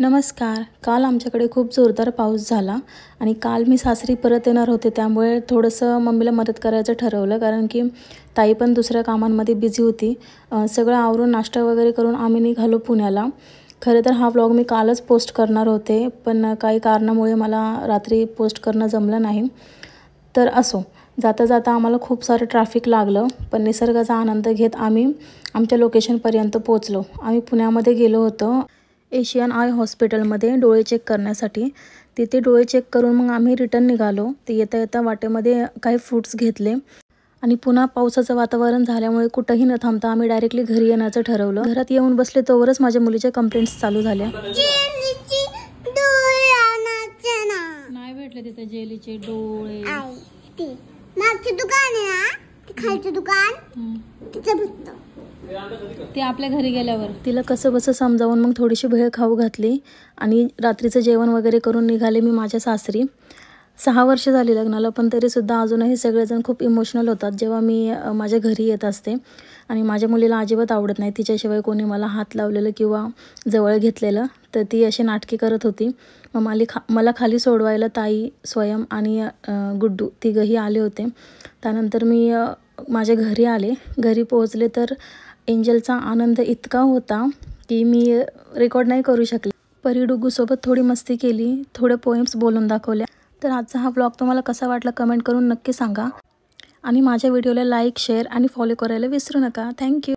नमस्कार. काल आमच्याकडे खूप जोरदार पाऊस झाला आणि काल मी सासरी परत येणार होते, त्यामुळे थोडंसं मम्मीला मदत करायचं ठरवलं, कारण की ताई पण दुसऱ्या कामांमध्ये बिझी होती. सगळं आवरून नाश्ता वगैरे करून आम्ही निघालो पुण्याला. खरं तर हा व्लॉग मी कालच पोस्ट करणार होते, पण काही कारणामुळे मला रात्री पोस्ट करणं जमलं नाही. तर असो, जाता जाता आम्हाला खूप सारं ट्रॅफिक लागलं, पण निसर्गाचा आनंद घेत आम्ही आमच्या लोकेशनपर्यंत पोचलो. आम्ही पुण्यामध्ये गेलो होतो एशियन आय हॉस्पिटलमध्ये डोळे चेक करण्यासाठी. तिथे डोळे चेक करून मग आम्ही रिटर्न निघालो. ते येता येता वाटेमध्ये काही फ्रूट्स घेतले आणि पुन्हा पावसाचं वातावरण झाल्यामुळे कुठंही न थांबता आम्ही डायरेक्टली घरी येण्याचं ठरवलं. घरात येऊन बसले तोवरच माझ्या मुलीच्या कंप्लेंट्स चालू झाल्या. नाही भेटले तिथे जेलीचे डोळे. ते आपल्या घरी गेल्यावर तिला कसं बसं समजावून मग थोडीशी भेळ खाऊ घातली आणि रात्रीचं जेवण वगैरे करून निघाले मी माझ्या सासरी. 6 वर्ष झाली लग्नाला, पण तरीसुद्धा अजूनही सगळेजण खूप इमोशनल होतात जेव्हा मी माझ्या घरी येत असते. आणि माझ्या मुलीला अजिबात आवडत नाही तिच्याशिवाय कोणी मला हात लावलेलं किंवा जवळ घेतलेलं. तर ती अशी नाटकी करत होती. मग मला खाली सोडवायला ताई, स्वयं आणि गुड्डू तिघंही आले होते. त्यानंतर मी माझ्या घरी आले. घरी पोहोचले तर एंजलचा आनंद इतका होता की मी रेकॉर्ड नाही करू शकले. परी डुगूसोबत थोडी मस्ती केली, थोडे पोएम्स बोलून दाखवल्या. तर आजचा हा ब्लॉग तुम्हाला कसा वाटला कमेंट करून नक्की सांगा. आणि माझ्या व्हिडिओला लाईक, शेअर आणि फॉलो करायला विसरू नका. थँक्यू.